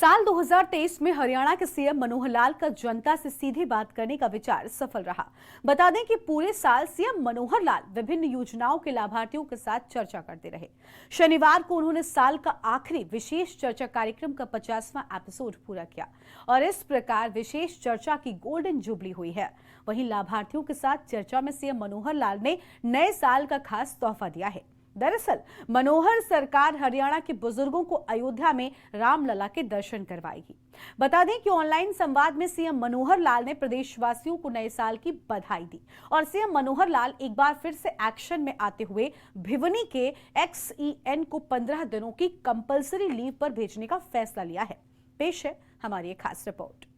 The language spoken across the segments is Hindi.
साल 2023 में हरियाणा के सीएम मनोहर लाल का जनता से सीधे बात करने का विचार सफल रहा। बता दें कि पूरे साल सीएम मनोहर लाल विभिन्न योजनाओं के लाभार्थियों के साथ चर्चा करते रहे। शनिवार को उन्होंने साल का आखिरी विशेष चर्चा कार्यक्रम का 50वां एपिसोड पूरा किया और इस प्रकार विशेष चर्चा की गोल्डन जुबली हुई है। वहीं लाभार्थियों के साथ चर्चा में सीएम मनोहर लाल ने नए साल का खास तोहफा दिया है। दरअसल मनोहर सरकार हरियाणा के बुजुर्गों को अयोध्या में रामलला के दर्शन करवाएगी। बता दें कि ऑनलाइन संवाद में सीएम मनोहर लाल ने प्रदेशवासियों को नए साल की बधाई दी और सीएम मनोहर लाल एक बार फिर से एक्शन में आते हुए भिवनी के XEN को 15 दिनों की कंपलसरी लीव पर भेजने का फैसला लिया है। पेश है हमारी एक खास रिपोर्ट।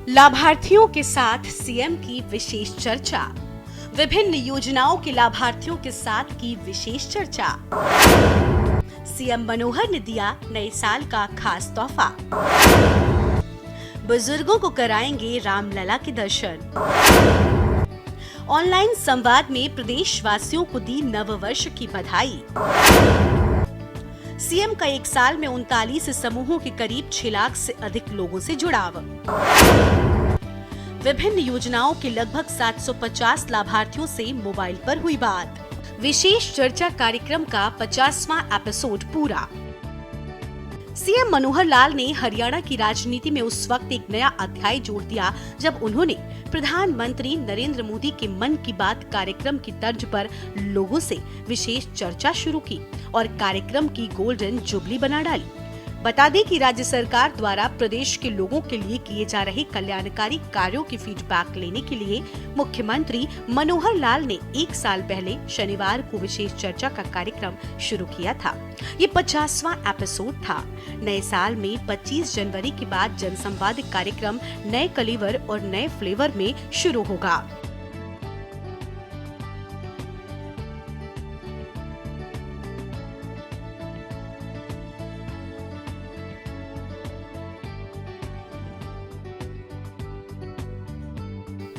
लाभार्थियों के साथ सीएम की विशेष चर्चा, विभिन्न योजनाओं के लाभार्थियों के साथ की विशेष चर्चा। सीएम मनोहर ने दिया नए साल का खास तोहफा, बुजुर्गों को कराएंगे रामलला के दर्शन। ऑनलाइन संवाद में प्रदेशवासियों को दी नववर्ष की बधाई। सीएम का एक साल में 39 समूहों के करीब 6 लाख से अधिक लोगों से जुड़ाव। विभिन्न योजनाओं के लगभग 750 लाभार्थियों से मोबाइल पर हुई बात। विशेष चर्चा कार्यक्रम का 50वां एपिसोड पूरा। सीएम मनोहर लाल ने हरियाणा की राजनीति में उस वक्त एक नया अध्याय जोड़ दिया जब उन्होंने प्रधानमंत्री नरेंद्र मोदी के मन की बात कार्यक्रम की तर्ज पर लोगों से विशेष चर्चा शुरू की और कार्यक्रम की गोल्डन जुबली बना डाली। बता दें कि राज्य सरकार द्वारा प्रदेश के लोगों के लिए किए जा रहे कल्याणकारी कार्यों की फीडबैक लेने के लिए मुख्यमंत्री मनोहर लाल ने एक साल पहले शनिवार को विशेष चर्चा का कार्यक्रम शुरू किया था। ये 50वां एपिसोड था। नए साल में 25 जनवरी के बाद जनसंवाद कार्यक्रम नए कलेवर और नए फ्लेवर में शुरू होगा।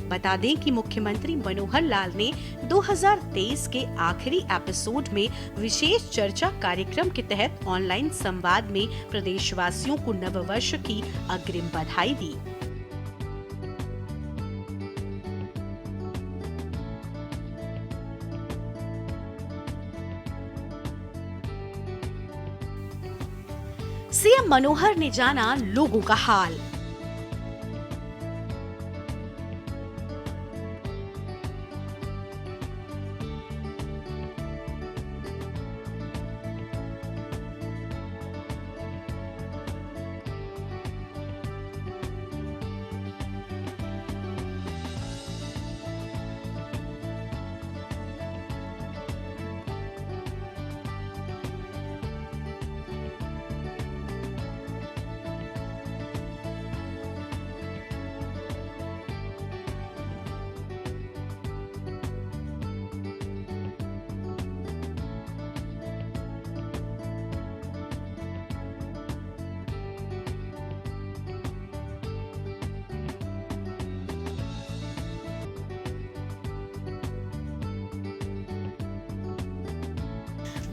बता दें कि मुख्यमंत्री मनोहर लाल ने 2023 के आखिरी एपिसोड में विशेष चर्चा कार्यक्रम के तहत ऑनलाइन संवाद में प्रदेशवासियों को नववर्ष की अग्रिम बधाई दी। सीएम मनोहर ने जाना लोगों का हाल।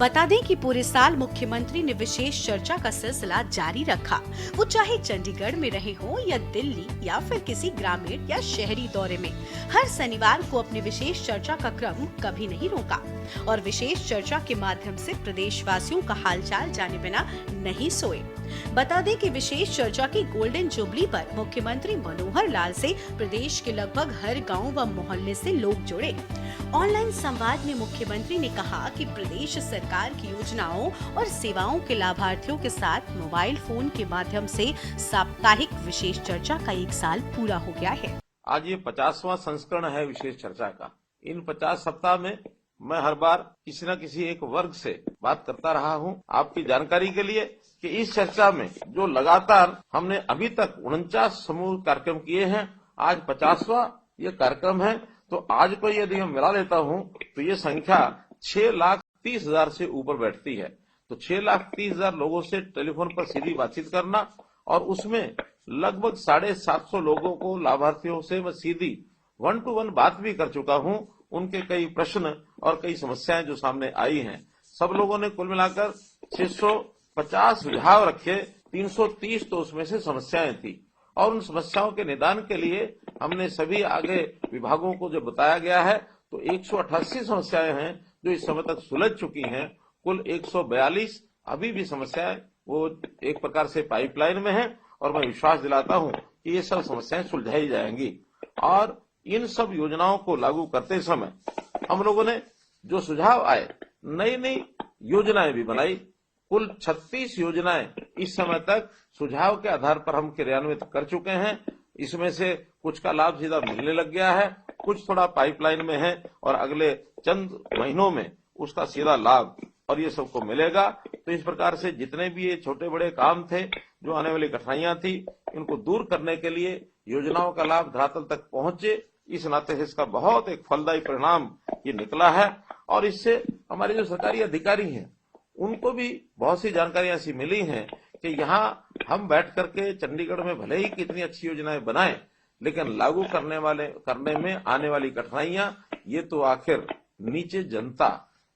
बता दें कि पूरे साल मुख्यमंत्री ने विशेष चर्चा का सिलसिला जारी रखा। वो चाहे चंडीगढ़ में रहे हो या दिल्ली या फिर किसी ग्रामीण या शहरी दौरे में, हर शनिवार को अपनी विशेष चर्चा का क्रम कभी नहीं रोका और विशेष चर्चा के माध्यम से प्रदेशवासियों का हालचाल जाने बिना नहीं सोए। बता दें कि विशेष चर्चा की गोल्डन जुबली पर मुख्यमंत्री मनोहर लाल से प्रदेश के लगभग हर गांव व मोहल्ले से लोग जुड़े। ऑनलाइन संवाद में मुख्यमंत्री ने कहा कि प्रदेश सरकार की योजनाओं और सेवाओं के लाभार्थियों के साथ मोबाइल फोन के माध्यम से साप्ताहिक विशेष चर्चा का एक साल पूरा हो गया है। आज ये 50वां संस्करण है विशेष चर्चा का। इन 50 सप्ताह में मैं हर बार किसी न किसी एक वर्ग से बात करता रहा हूँ। आपकी जानकारी के लिए कि इस चर्चा में जो लगातार हमने अभी तक 49 समूह कार्यक्रम किए हैं, आज 50वां ये कार्यक्रम है। तो आज को यदि मैं मिला लेता हूँ तो ये संख्या 6 लाख 30,000 से ऊपर बैठती है। तो 6,30,000 लोगों से टेलीफोन पर सीधी बातचीत करना और उसमें लगभग 750 लोगों को लाभार्थियों से मैं सीधी 1 to 1 बात भी कर चुका हूं। उनके कई प्रश्न और कई समस्याएं जो सामने आई हैं, सब लोगों ने कुल मिलाकर 650 सुझाव रखे। 330 तो उसमें से समस्याएं थी और उन समस्याओं के निदान के लिए हमने सभी आगे विभागों को जो बताया गया है, तो 188 समस्याएं हैं जो इस समय तक सुलझ चुकी हैं। कुल 142 अभी भी समस्याएं वो एक प्रकार से पाइपलाइन में है और मैं विश्वास दिलाता हूं कि ये सब समस्याएं सुलझाई जाएंगी। और इन सब योजनाओं को लागू करते समय हम लोगों ने जो सुझाव आए, नई नई योजनाएं भी बनाई। कुल 36 योजनाएं इस समय तक सुझाव के आधार पर हम क्रियान्वित कर चुके हैं। इसमें से कुछ का लाभ सीधा मिलने लग गया है, कुछ थोड़ा पाइपलाइन में है और अगले चंद महीनों में उसका सीधा लाभ और ये सबको मिलेगा। तो इस प्रकार से जितने भी ये छोटे बड़े काम थे, जो आने वाली कठिनाइयां थी, इनको दूर करने के लिए योजनाओं का लाभ धरातल तक पहुंचे, इस नाते से इसका बहुत एक फलदायी परिणाम ये निकला है। और इससे हमारे जो सरकारी अधिकारी हैं उनको भी बहुत सी जानकारियां ऐसी मिली हैं कि यहाँ हम बैठ करके चंडीगढ़ में भले ही कितनी अच्छी योजनाएं बनाएं, लेकिन लागू करने में आने वाली कठिनाइयां ये तो आखिर नीचे जनता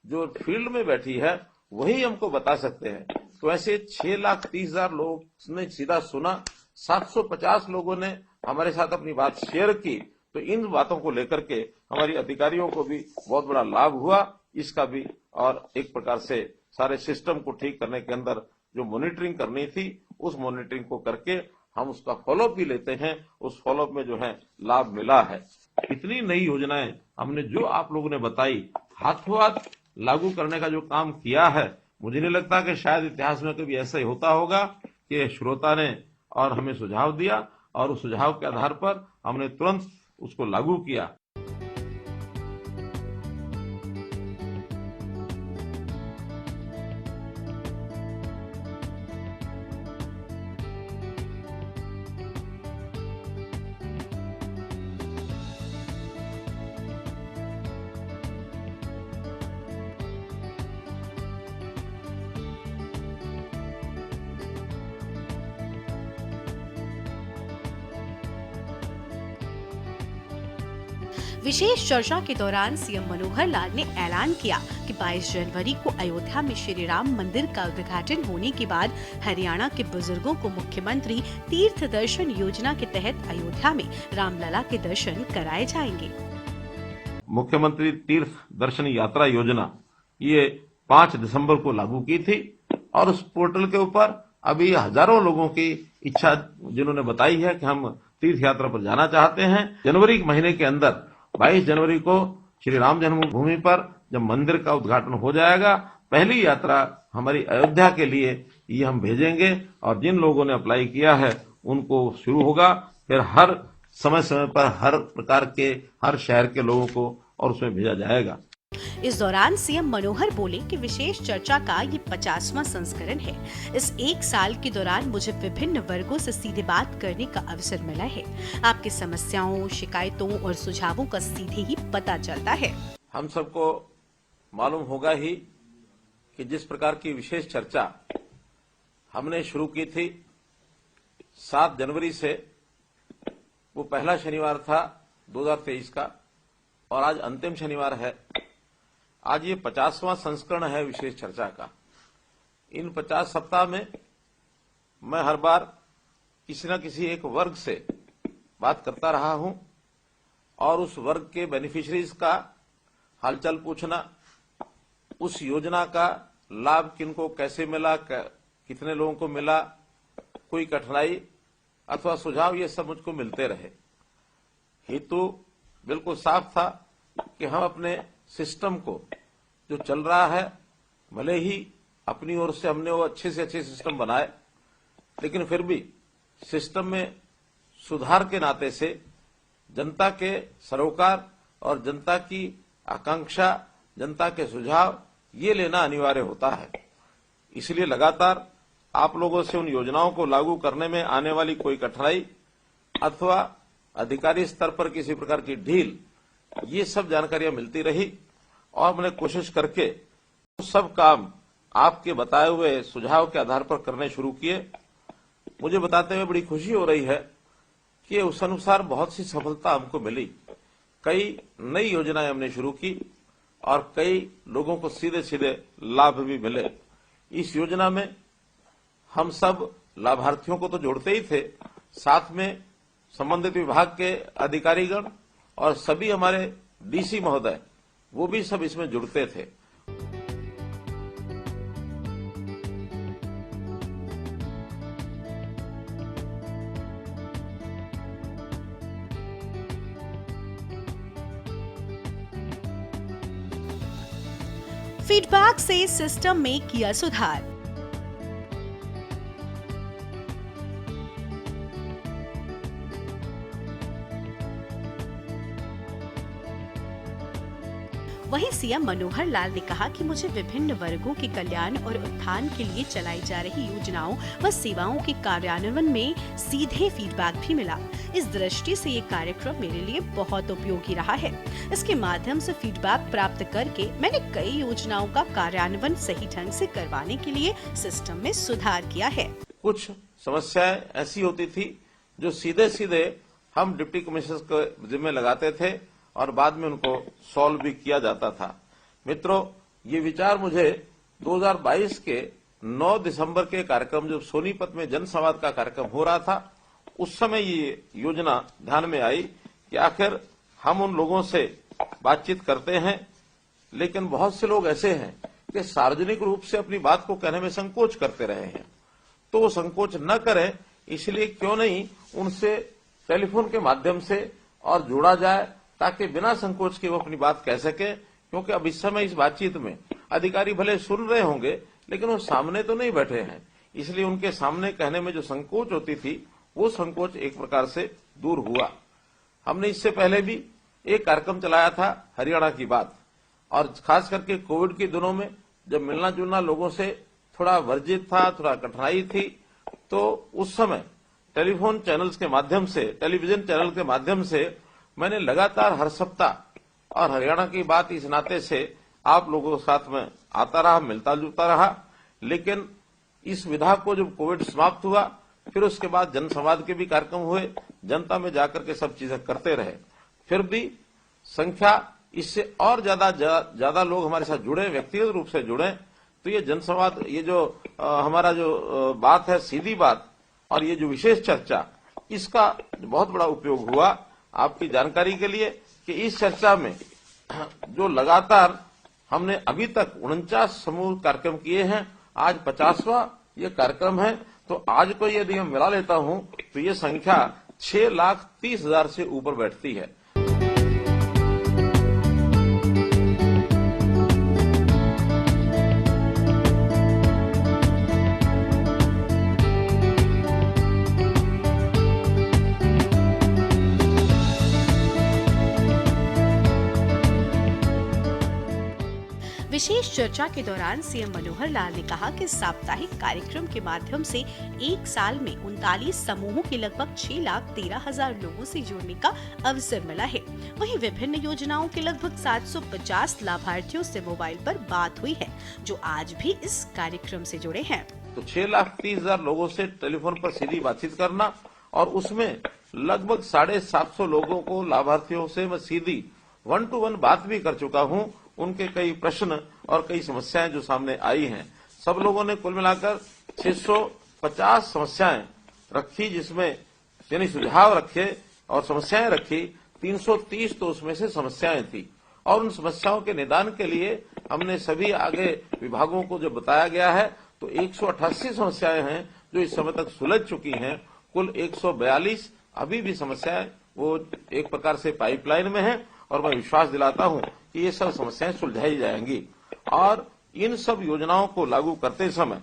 जो फील्ड में बैठी है वही हमको बता सकते हैं। तो ऐसे 6,30,000 लोग ने सीधा सुना, 750 लोगों ने हमारे साथ अपनी बात शेयर की। तो इन बातों को लेकर के हमारी अधिकारियों को भी बहुत बड़ा लाभ हुआ इसका भी। और एक प्रकार से सारे सिस्टम को ठीक करने के अंदर जो मॉनिटरिंग करनी थी, उस मॉनिटरिंग को करके हम उसका फॉलोअप भी लेते हैं। उस फॉलोअप में जो है लाभ मिला है। इतनी नई योजनाएं हमने जो आप लोगों ने बताई, हाथों हाथ लागू करने का जो काम किया है, मुझे नहीं लगता कि शायद इतिहास में कभी ऐसा ही होता होगा कि श्रोता ने और हमें सुझाव दिया और उस सुझाव के आधार पर हमने तुरंत उसको लागू किया। विशेष चर्चा के दौरान सीएम मनोहर लाल ने ऐलान किया कि 22 जनवरी को अयोध्या में श्री राम मंदिर का उद्घाटन होने के बाद हरियाणा के बुजुर्गों को मुख्यमंत्री तीर्थ दर्शन योजना के तहत अयोध्या में रामलला के दर्शन कराए जाएंगे। मुख्यमंत्री तीर्थ दर्शन यात्रा योजना ये 5 दिसंबर को लागू की थी और उस पोर्टल के ऊपर अभी हजारों लोगों की इच्छा जिन्होंने बताई है कि हम तीर्थ यात्रा पर जाना चाहते हैं। जनवरी के महीने के अंदर 22 जनवरी को श्री राम जन्मभूमि पर जब मंदिर का उद्घाटन हो जाएगा, पहली यात्रा हमारी अयोध्या के लिए ये हम भेजेंगे और जिन लोगों ने अप्लाई किया है उनको शुरू होगा। फिर हर समय समय पर हर प्रकार के हर शहर के लोगों को और उसमें भेजा जाएगा। इस दौरान सीएम मनोहर बोले कि विशेष चर्चा का ये 50वां संस्करण है। इस एक साल के दौरान मुझे विभिन्न वर्गों से सीधे बात करने का अवसर मिला है। आपकी समस्याओं, शिकायतों और सुझावों का सीधे ही पता चलता है। हम सबको मालूम होगा ही कि जिस प्रकार की विशेष चर्चा हमने शुरू की थी 7 जनवरी से, वो पहला शनिवार था 2023 का और आज अंतिम शनिवार है। आज ये 50वां संस्करण है विशेष चर्चा का। इन 50 सप्ताह में मैं हर बार किसी न किसी एक वर्ग से बात करता रहा हूं और उस वर्ग के बेनिफिशरीज का हालचाल पूछना, उस योजना का लाभ किनको कैसे मिला, कितने लोगों को मिला, कोई कठिनाई अथवा सुझाव, ये सब मुझको मिलते रहे। हेतु बिल्कुल साफ था कि हम अपने सिस्टम को जो चल रहा है, भले ही अपनी ओर से हमने वो अच्छे से अच्छे सिस्टम बनाए, लेकिन फिर भी सिस्टम में सुधार के नाते से जनता के सरोकार और जनता की आकांक्षा, जनता के सुझाव ये लेना अनिवार्य होता है। इसलिए लगातार आप लोगों से उन योजनाओं को लागू करने में आने वाली कोई कठिनाई अथवा अधिकारी स्तर पर किसी प्रकार की ढील, ये सब जानकारियां मिलती रही और हमने कोशिश करके सब काम आपके बताए हुए सुझाव के आधार पर करने शुरू किए। मुझे बताते हुए बड़ी खुशी हो रही है कि उस अनुसार बहुत सी सफलता हमको मिली। कई नई योजनाएं हमने शुरू की और कई लोगों को सीधे सीधे लाभ भी मिले। इस योजना में हम सब लाभार्थियों को तो जोड़ते ही थे, साथ में संबंधित विभाग के अधिकारीगण और सभी हमारे डीसी महोदय वो भी सब इसमें जुड़ते थे। फीडबैक से सिस्टम में किया सुधार। वहीं सीएम मनोहर लाल ने कहा कि मुझे विभिन्न वर्गों के कल्याण और उत्थान के लिए चलाई जा रही योजनाओं व सेवाओं के कार्यान्वयन में सीधे फीडबैक भी मिला। इस दृष्टि से ये कार्यक्रम मेरे लिए बहुत उपयोगी रहा है। इसके माध्यम से फीडबैक प्राप्त करके मैंने कई योजनाओं का कार्यान्वयन सही ढंग से करवाने के लिए सिस्टम में सुधार किया है। कुछ समस्याएं ऐसी होती थी जो सीधे सीधे हम डिप्टी कमिश्नर के जिम्मे लगाते थे और बाद में उनको सॉल्व भी किया जाता था। मित्रों, ये विचार मुझे 2022 के 9 दिसंबर के कार्यक्रम जब सोनीपत में जनसंवाद का कार्यक्रम हो रहा था, उस समय ये योजना ध्यान में आई कि आखिर हम उन लोगों से बातचीत करते हैं, लेकिन बहुत से लोग ऐसे हैं कि सार्वजनिक रूप से अपनी बात को कहने में संकोच करते रहे हैं। तो वो संकोच न करें, इसलिए क्यों नहीं उनसे टेलीफोन के माध्यम से और जोड़ा जाए, ताकि बिना संकोच के वो अपनी बात कह सके। क्योंकि अब इस समय इस बातचीत में अधिकारी भले सुन रहे होंगे, लेकिन वो सामने तो नहीं बैठे हैं, इसलिए उनके सामने कहने में जो संकोच होती थी वो संकोच एक प्रकार से दूर हुआ। हमने इससे पहले भी एक कार्यक्रम चलाया था, हरियाणा की बात, और खास करके कोविड के दिनों में जब मिलना जुलना लोगों से थोड़ा वर्जित था, थोड़ा कठिनाई थी, तो उस समय टेलीफोन चैनल्स के माध्यम से, टेलीविजन चैनल के माध्यम से मैंने लगातार हर सप्ताह और हरियाणा की बात इस नाते से आप लोगों के साथ में आता रहा, मिलता जुलता रहा। लेकिन इस विधा को जब कोविड समाप्त हुआ, फिर उसके बाद जनसंवाद के भी कार्यक्रम हुए, जनता में जाकर के सब चीजें करते रहे। फिर भी संख्या इससे और ज्यादा लोग हमारे साथ जुड़े, व्यक्तिगत रूप से जुड़े, तो ये जनसंवाद, ये जो हमारा जो बात है, सीधी बात, और ये जो विशेष चर्चा, इसका बहुत बड़ा उपयोग हुआ। आपकी जानकारी के लिए कि इस चर्चा में जो लगातार हमने अभी तक 49 समूह कार्यक्रम किए हैं, आज 50वां ये कार्यक्रम है, तो आज को यदि हम मिला लेता हूं तो ये संख्या 6,30,000 से ऊपर बैठती है। विशेष चर्चा के दौरान सीएम मनोहर लाल ने कहा कि साप्ताहिक कार्यक्रम के माध्यम से एक साल में 39 समूहों के लगभग 6,13,000 लोगों से जुड़ने का अवसर मिला है। वहीं विभिन्न योजनाओं के लगभग 750 लाभार्थियों से मोबाइल पर बात हुई है, जो आज भी इस कार्यक्रम से जुड़े हैं। तो 6,30,000 लोगों से टेलीफोन पर सीधी बातचीत करना, और उसमें लगभग 750 लोगों को, लाभार्थियों से मैं सीधी 1-to-1 बात भी कर चुका हूं। उनके कई प्रश्न और कई समस्याएं जो सामने आई हैं, सब लोगों ने कुल मिलाकर 650 समस्याएं रखी, जिसमें यानी सुझाव रखे और समस्याएं रखी। 330 तो उसमें से समस्याएं थी, और उन समस्याओं के निदान के लिए हमने सभी आगे विभागों को जो बताया गया है, तो 188 समस्याएं हैं जो इस समय तक सुलझ चुकी हैं। कुल 142 अभी भी समस्याएं वो एक प्रकार से पाइपलाइन में है, और मैं विश्वास दिलाता हूं कि ये सब समस्याएं सुलझाई जाएंगी। और इन सब योजनाओं को लागू करते समय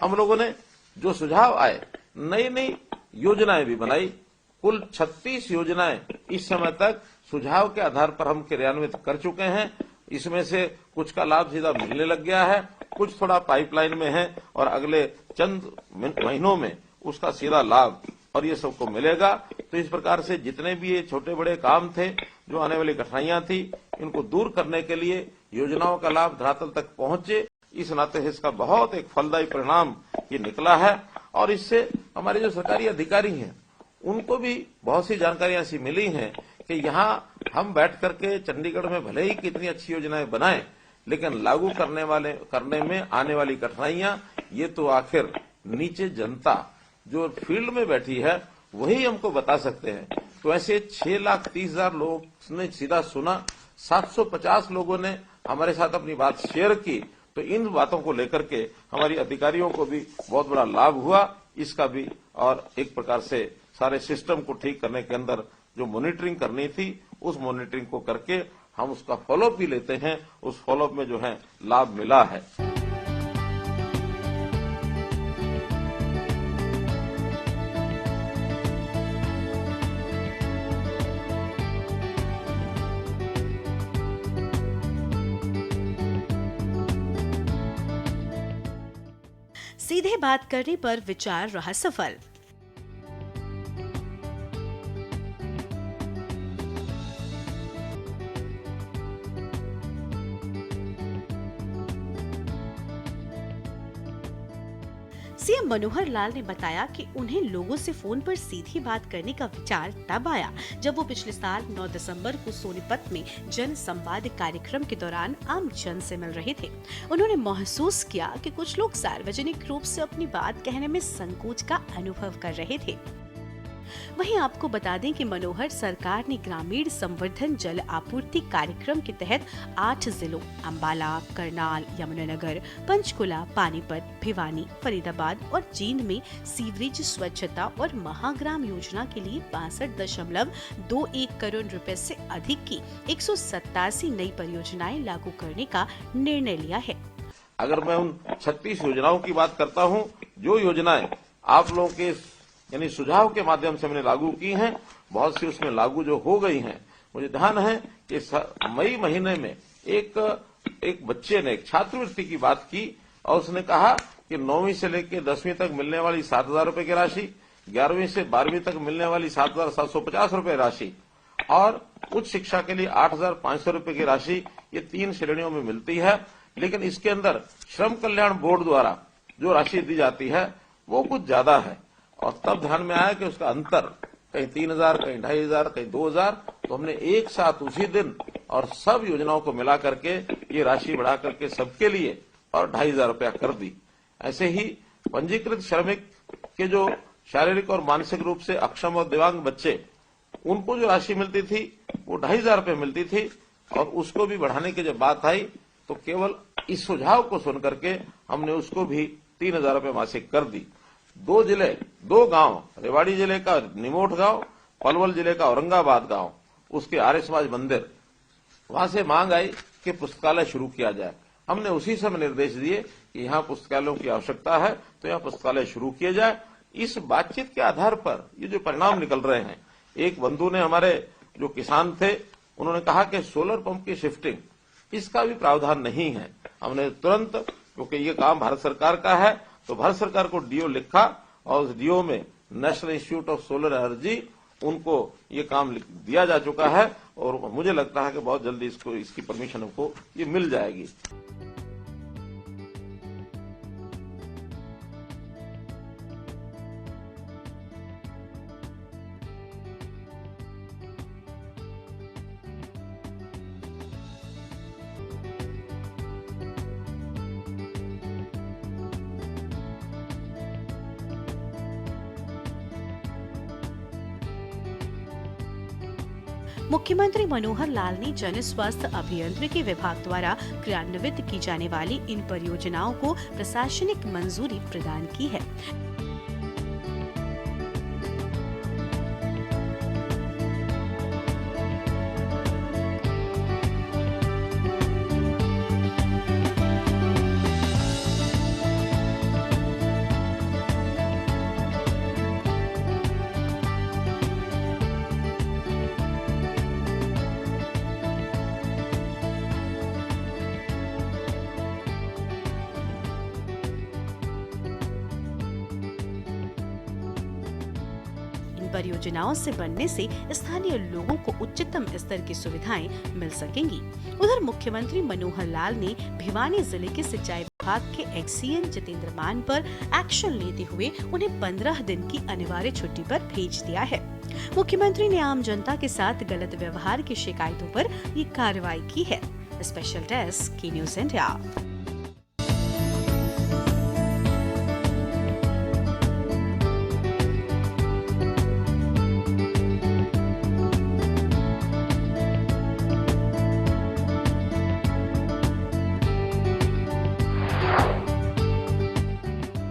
हम लोगों ने जो सुझाव आए, नई नई योजनाएं भी बनाई। कुल 36 योजनाएं इस समय तक सुझाव के आधार पर हम क्रियान्वित कर चुके हैं। इसमें से कुछ का लाभ सीधा मिलने लग गया है, कुछ थोड़ा पाइपलाइन में है, और अगले चंद महीनों में उसका सीधा लाभ और ये सबको मिलेगा। तो इस प्रकार से जितने भी ये छोटे बड़े काम थे, जो आने वाली कठिनाइयां थी, इनको दूर करने के लिए योजनाओं का लाभ धरातल तक पहुंचे, इस नाते इसका बहुत एक फलदायी परिणाम ये निकला है। और इससे हमारे जो सरकारी अधिकारी हैं उनको भी बहुत सी जानकारियां ऐसी मिली हैं कि यहाँ हम बैठ करके चंडीगढ़ में भले ही कितनी अच्छी योजनाएं बनाएं, लेकिन लागू करने में आने वाली कठिनाइयां ये तो आखिर नीचे जनता जो फील्ड में बैठी है वही हमको बता सकते हैं। तो ऐसे 6,30,000 लोग ने सीधा सुना, 750 लोगों ने हमारे साथ अपनी बात शेयर की। तो इन बातों को लेकर के हमारी अधिकारियों को भी बहुत बड़ा लाभ हुआ इसका भी, और एक प्रकार से सारे सिस्टम को ठीक करने के अंदर जो मॉनिटरिंग करनी थी उस मॉनिटरिंग को करके हम उसका फॉलोअप भी लेते हैं, उस फॉलोअप में जो है लाभ मिला है। सीधे बात करने पर विचार रहा सफल। सीएम मनोहर लाल ने बताया कि उन्हें लोगों से फोन पर सीधी बात करने का विचार तब आया जब वो पिछले साल 9 दिसंबर को सोनीपत में जन संवाद कार्यक्रम के दौरान आम जन से मिल रहे थे। उन्होंने महसूस किया कि कुछ लोग सार्वजनिक रूप से अपनी बात कहने में संकोच का अनुभव कर रहे थे। वहीं आपको बता दें कि मनोहर सरकार ने ग्रामीण संवर्धन जल आपूर्ति कार्यक्रम के तहत 8 जिलों अंबाला, करनाल, यमुनानगर, पंचकुला, पानीपत, भिवानी, फरीदाबाद और जींद में सीवरेज स्वच्छता और महाग्राम योजना के लिए 62.21 करोड़ रुपए से अधिक की 187 नई परियोजनाएं लागू करने का निर्णय लिया है। अगर मैं उन 36 योजनाओं की बात करता हूं, जो योजनाएं आप लोगों के यानी सुझाव के माध्यम से हमने लागू की हैं, बहुत सी उसमें लागू जो हो गई हैं। मुझे ध्यान है कि मई महीने में एक बच्चे ने एक छात्रवृत्ति की बात की और उसने कहा कि 9वीं से लेकर 10वीं तक मिलने वाली 7,000 रुपए की राशि, 11वीं से 12वीं तक मिलने वाली 7,750 रुपए राशि और उच्च शिक्षा के लिए 8,500 रुपए की राशि, ये 3 श्रेणियों में मिलती है। लेकिन इसके अंदर श्रम कल्याण बोर्ड द्वारा जो राशि दी जाती है वो कुछ ज्यादा है। और तब ध्यान में आया कि उसका अंतर कहीं 3,000, कहीं 2,500, कहीं 2,000। तो हमने एक साथ उसी दिन और सब योजनाओं को मिला करके ये राशि बढ़ा करके सबके लिए और 2,500 रुपया कर दी। ऐसे ही पंजीकृत श्रमिक के जो शारीरिक और मानसिक रूप से अक्षम और दिव्यांग बच्चे, उनको जो राशि मिलती थी वो 2,500 रुपये मिलती थी और उसको भी बढ़ाने की जब बात आई तो केवल इस सुझाव को सुनकर के हमने उसको भी 3,000 रुपये मासिक कर दी। 2 गांव, रेवाड़ी जिले का निमोट गांव, पलवल जिले का औरंगाबाद गांव, उसके आर्य समाज मंदिर, वहां से मांग आई कि पुस्तकालय शुरू किया जाए। हमने उसी समय निर्देश दिए कि यहाँ पुस्तकालयों की आवश्यकता है तो यहाँ पुस्तकालय शुरू किया जाए। इस बातचीत के आधार पर ये जो परिणाम निकल रहे हैं, एक बंधु ने, हमारे जो किसान थे, उन्होंने कहा कि सोलर पंप की शिफ्टिंग इसका भी प्रावधान नहीं है। हमने तुरंत, क्योंकि ये काम भारत सरकार का है, तो भारत सरकार को डीओ लिखा और उस डीओ में national institute of solar energy, उनको ये काम दिया जा चुका है और मुझे लगता है कि बहुत जल्दी इसकी परमिशन हमको ये मिल जाएगी। मुख्यमंत्री मनोहर लाल ने जन स्वास्थ्य अभियांत्रिकी विभाग द्वारा क्रियान्वित की जाने वाली इन परियोजनाओं को प्रशासनिक मंजूरी प्रदान की है। इन परियोजनाओं से बनने से स्थानीय लोगों को उच्चतम स्तर की सुविधाएं मिल सकेंगी। उधर मुख्यमंत्री मनोहर लाल ने भिवानी जिले के सिंचाई विभाग के एक्सीएन जितेंद्र मान पर एक्शन लेते हुए उन्हें 15 दिन की अनिवार्य छुट्टी पर भेज दिया है। मुख्यमंत्री ने आम जनता के साथ गलत व्यवहार की शिकायतों पर ये कार्रवाई की है। स्पेशल डेस्क की न्यूज़ इंडिया।